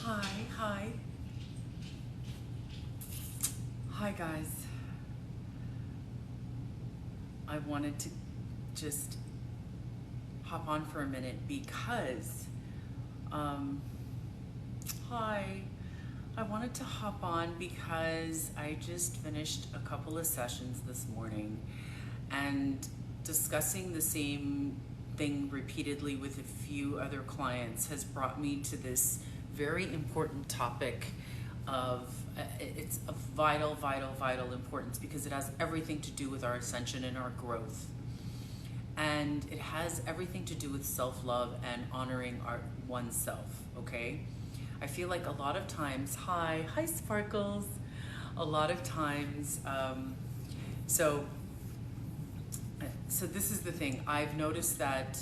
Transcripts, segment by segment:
Hi. Hi, guys. I wanted to just hop on for a minute because, um, hi. I wanted to hop on because I just finished a couple of sessions this morning, and discussing the same thing repeatedly with a few other clients has brought me to this very important topic of it's of vital importance because it has everything to do with our ascension and our growth, and it has everything to do with self-love and honoring our oneself. Okay, I feel like a lot of times, hi Sparkles, a lot of times, so so this is the thing. I've noticed that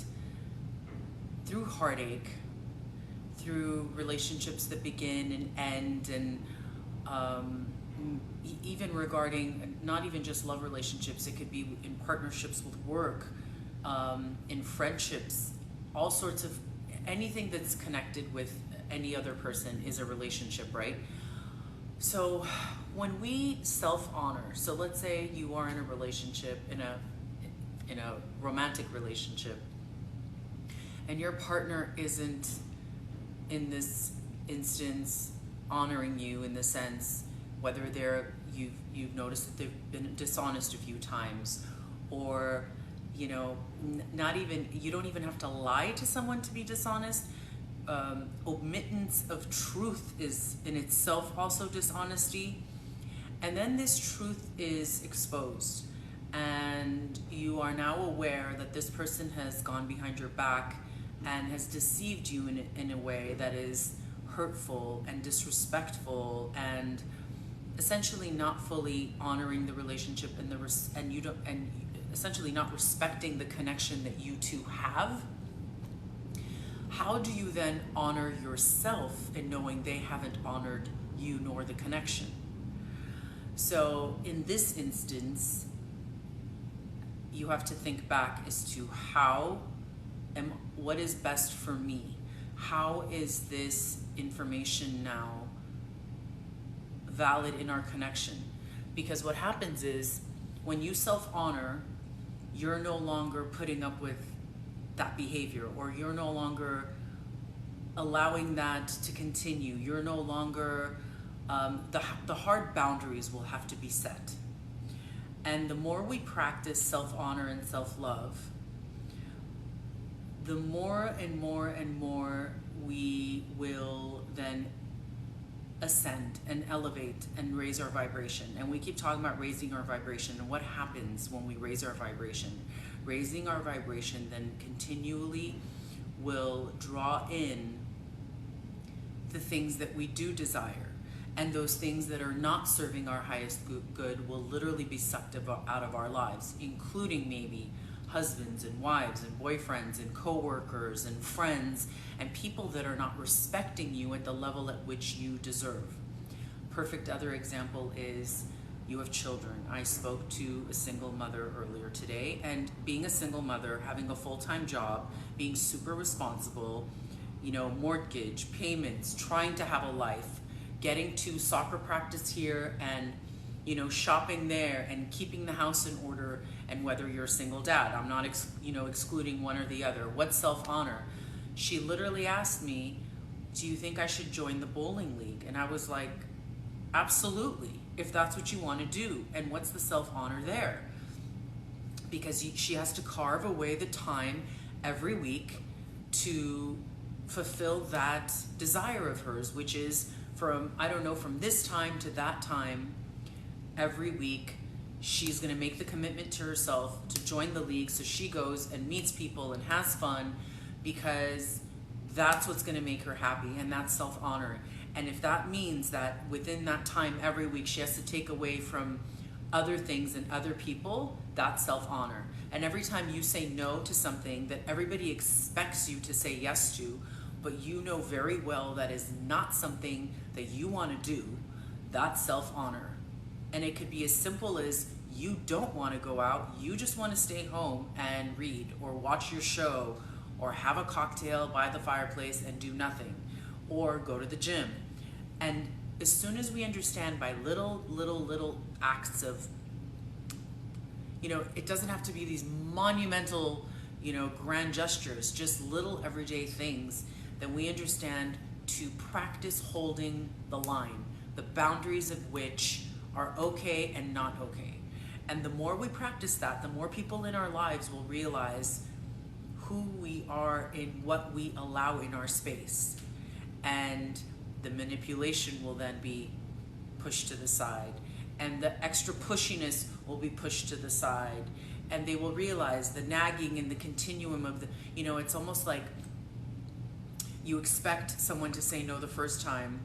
through heartache, through relationships that begin and end, and even regarding not even just love relationships, it could be in partnerships with work, in friendships, all sorts of anything that's connected with any other person is a relationship, right? So when we self-honor, so let's say you are in a relationship, in a romantic relationship, and your partner isn't in this instance honoring you in the sense whether you've noticed that they've been dishonest a few times, or not even, you don't even have to lie to someone to be dishonest. Omittance of truth is in itself also dishonesty, and then this truth is exposed, and you are now aware that this person has gone behind your back and has deceived you in a way that is hurtful and disrespectful, and essentially not fully honoring the relationship and essentially not respecting the connection that you two have. How do you then honor yourself in knowing they haven't honored you nor the connection? So in this instance, you have to think back as to what is best for me. How is this information now valid in our connection? Because what happens is when you self-honor, you're no longer putting up with that behavior, or you're no longer allowing that to continue. You're no longer, the hard boundaries will have to be set. And the more we practice self-honor and self-love, the more and more we will then ascend and elevate and raise our vibration. And we keep talking about raising our vibration, and what happens when we raise our vibration. Raising our vibration then continually will draw in the things that we do desire, and those things that are not serving our highest good will literally be sucked out of our lives, including maybe husbands and wives and boyfriends and co-workers and friends and people that are not respecting you at the level at which you deserve. Perfect other example is you have children. I spoke to a single mother earlier today, and being a single mother, having a full-time job, being super responsible, mortgage, payments, trying to have a life, getting to soccer practice here and shopping there, and keeping the house in order. And whether you're a single dad, I'm not excluding one or the other. What's self-honor? She literally asked me, do you think I should join the bowling league? And I was like, absolutely, if that's what you want to do. And what's the self-honor there? Because she has to carve away the time every week to fulfill that desire of hers, which is from this time to that time every week. She's going to make the commitment to herself to join the league, so she goes and meets people and has fun, because that's what's going to make her happy, and that's self-honor. And if that means that within that time every week she has to take away from other things and other people, that's self-honor. And every time you say no to something that everybody expects you to say yes to, but you know very well that is not something that you want to do, that's self-honor. And it could be as simple as you don't want to go out, you just want to stay home and read or watch your show or have a cocktail by the fireplace and do nothing. or go to the gym. And as soon as we understand by little acts of, it doesn't have to be these monumental, grand gestures, just little everyday things, then we understand to practice holding the line, the boundaries of which are okay and not okay. And the more we practice that, the more people in our lives will realize who we are and what we allow in our space. And the manipulation will then be pushed to the side. And the extra pushiness will be pushed to the side. And they will realize the nagging and the continuum of the, it's almost like you expect someone to say no the first time,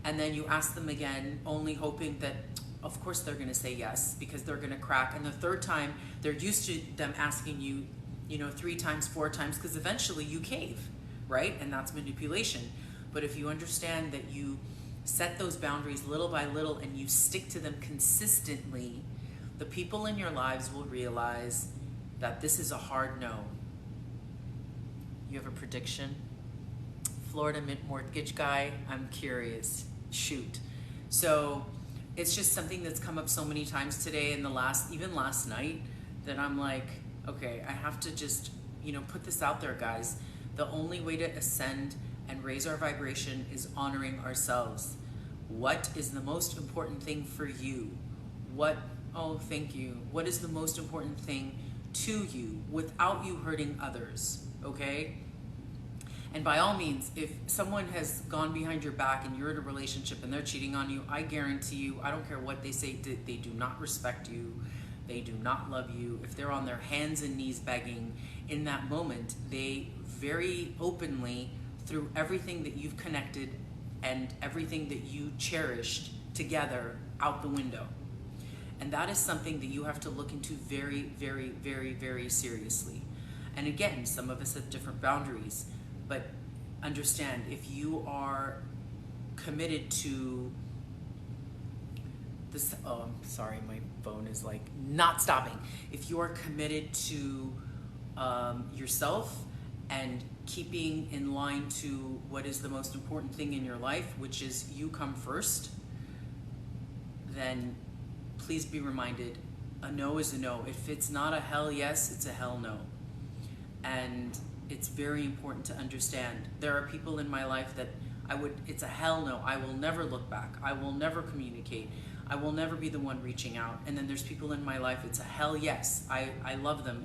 and then you ask them again, only hoping that, of course, they're going to say yes because they're going to crack. And the third time, they're used to them asking you, 3 times, 4 times, because eventually you cave, right? And that's manipulation. But if you understand that you set those boundaries little by little and you stick to them consistently, the people in your lives will realize that this is a hard no. You have a prediction? Florida Mint Mortgage guy, I'm curious. Shoot. So it's just something that's come up so many times today and even last night, that I'm like, okay, I have to just, put this out there, guys. The only way to ascend and raise our vibration is honoring ourselves. What is the most important thing for you? Oh, thank you. What is the most important thing to you without you hurting others, okay? And by all means, if someone has gone behind your back and you're in a relationship and they're cheating on you, I guarantee you, I don't care what they say, they do not respect you. They do not love you. If they're on their hands and knees begging in that moment, they very openly threw everything that you've connected and everything that you cherished together out the window. And that is something that you have to look into very, very, very, very seriously. And again, some of us have different boundaries, but understand, if you are committed to this, oh, I'm sorry, my phone is like not stopping. If you are committed to yourself and keeping in line to what is the most important thing in your life, which is you come first, then please be reminded, a no is a no. If it's not a hell yes, it's a hell no. And it's very important to understand. There are people in my life that it's a hell no. I will never look back. I will never communicate. I will never be the one reaching out. And then there's people in my life, it's a hell yes. I love them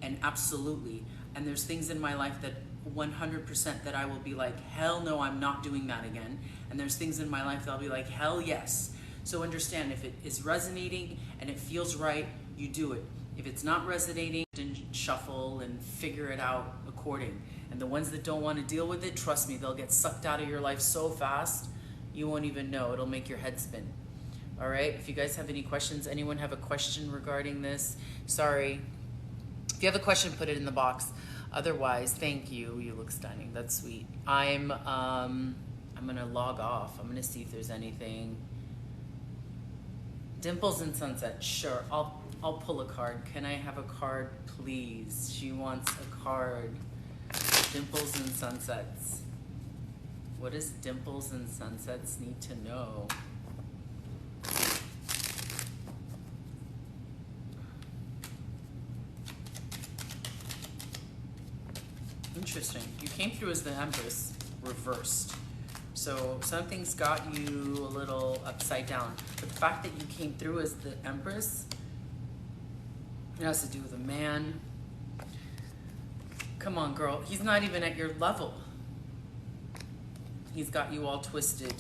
and absolutely. And there's things in my life that 100% that I will be like, hell no, I'm not doing that again. And there's things in my life that I'll be like, hell yes. So understand, if it is resonating and it feels right, you do it. If it's not resonating, then shuffle and figure it out according. And the ones that don't want to deal with it, trust me, they'll get sucked out of your life so fast, you won't even know. It'll make your head spin. All right, if you guys have any questions, anyone have a question regarding this? Sorry. If you have a question, put it in the box. Otherwise, thank you. You look stunning. That's sweet. I'm gonna log off. I'm gonna see if there's anything. Dimples and Sunset. Sure, I'll pull a card. Can I have a card, please? She wants a card. Dimples and Sunsets. What does Dimples and Sunsets need to know? Interesting. You came through as the Empress reversed. So something's got you a little upside down. But the fact that you came through as the Empress, it has to do with a man. Come on, girl. He's not even at your level. He's got you all twisted.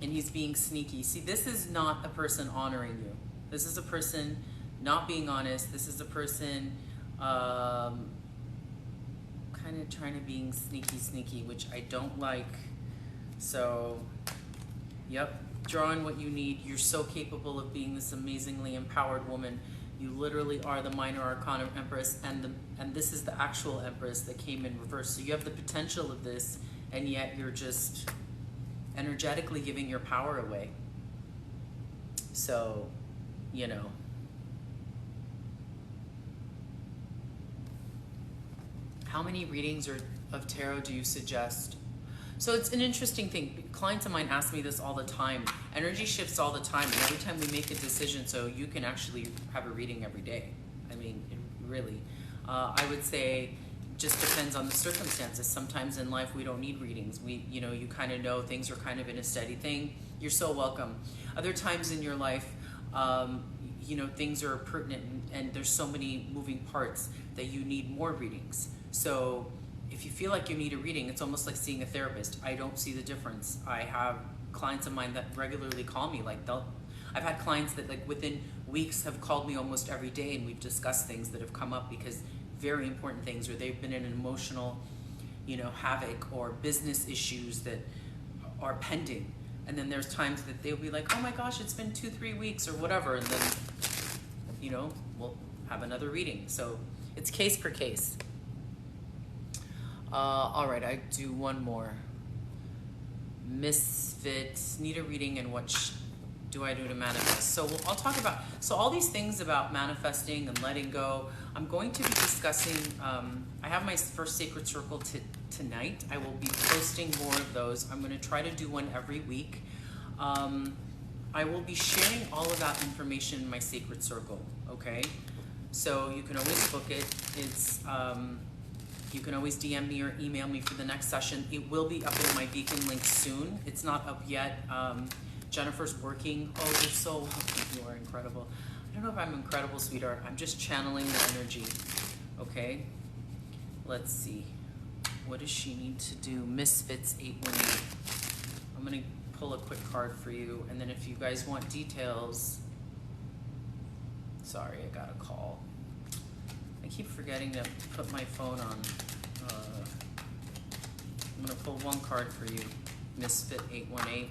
And he's being sneaky. See, this is not a person honoring you. This is a person not being honest. This is a person kind of trying to being sneaky, which I don't like. So, yep, draw in what you need. You're so capable of being this amazingly empowered woman. You literally are the minor arcana Empress, and this is the actual Empress that came in reverse. So you have the potential of this, and yet you're just energetically giving your power away. So, you know. How many readings of tarot do you suggest? So it's an interesting thing. Clients of mine ask me this all the time. Energy shifts all the time, and every time we make a decision, so you can actually have a reading every day. I mean, really. I would say just depends on the circumstances. Sometimes in life we don't need readings. You kind of know things are kind of in a steady thing. You're so welcome. Other times in your life, things are pertinent and there's so many moving parts that you need more readings. So if you feel like you need a reading, it's almost like seeing a therapist. I don't see the difference. I have clients of mine that regularly call me. I've had clients that within weeks have called me almost every day, and we've discussed things that have come up because very important things, or they've been in an emotional, havoc or business issues that are pending. And then there's times that they'll be like, oh my gosh, it's been 2-3 weeks or whatever. And then, we'll have another reading. So it's case per case. All right, I do one more. Misfits, need a reading, and what do I do to manifest? So I'll talk about, all these things about manifesting and letting go. I'm going to be discussing, I have my first Sacred Circle tonight. I will be posting more of those. I'm going to try to do one every week. I will be sharing all of that information in my Sacred Circle, okay? So you can always book it. It's, you can always DM me or email me for the next session. It will be up in my Beacon link soon. It's not up yet. Jennifer's working. Oh, you're so welcome. You are incredible. I don't know if I'm incredible, sweetheart. I'm just channeling the energy. Okay? Let's see. What does she need to do? Misfits 818. I'm going to pull a quick card for you. And then if you guys want details... Sorry, I got a call. I keep forgetting to put my phone on. I'm going to pull one card for you. Misfit 818.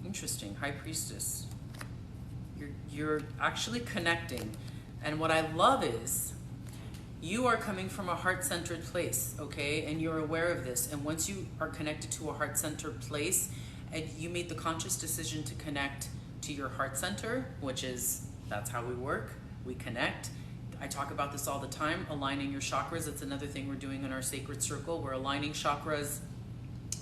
Interesting. High Priestess. You're actually connecting. And what I love is you are coming from a heart-centered place, okay? And you're aware of this. And once you are connected to a heart-centered place and you made the conscious decision to connect to your heart center, which is, that's how we work. We connect. I talk about this all the time, aligning your chakras. It's another thing we're doing in our Sacred Circle. We're aligning chakras,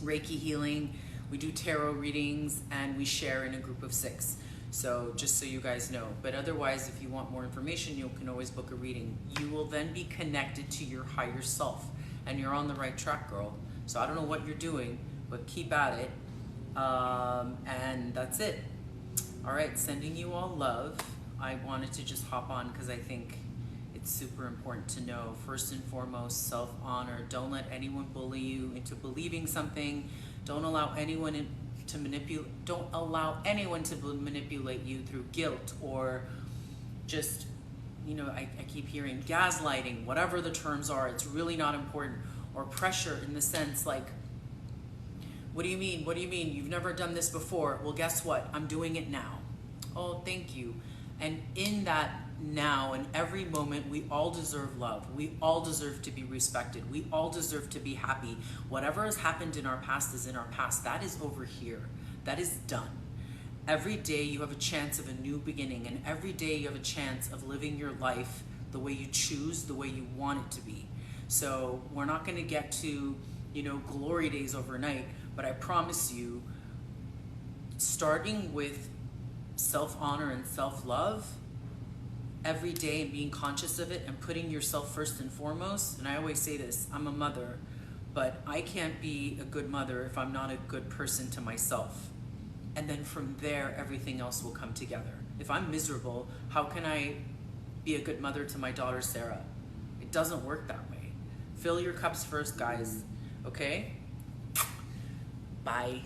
Reiki healing, we do tarot readings, and we share in a group of 6. So just so you guys know. But otherwise, if you want more information, you can always book a reading. You will then be connected to your higher self, and you're on the right track, girl. So I don't know what you're doing, but keep at it. And that's it. All right, sending you all love. I wanted to just hop on because I think it's super important to know. First and foremost, self-honor. Don't let anyone bully you into believing something. Don't allow anyone to manipulate. Don't allow anyone to manipulate you through guilt or just, I keep hearing gaslighting, whatever the terms are. It's really not important. Or pressure in the sense like, what do you mean? What do you mean? You've never done this before. Well, guess what? I'm doing it now. Oh, thank you. And in that now, in every moment, we all deserve love. We all deserve to be respected. We all deserve to be happy. Whatever has happened in our past is in our past. That is over here. That is done. Every day you have a chance of a new beginning, and every day you have a chance of living your life the way you choose, the way you want it to be. So we're not going to get to, glory days overnight, but I promise you, starting with self-honor and self-love every day and being conscious of it and putting yourself first and foremost. And I always say this, I'm a mother, but I can't be a good mother if I'm not a good person to myself. And then from there, everything else will come together. If I'm miserable, how can I be a good mother to my daughter, Sarah? It doesn't work that way. Fill your cups first, guys. Okay? Bye.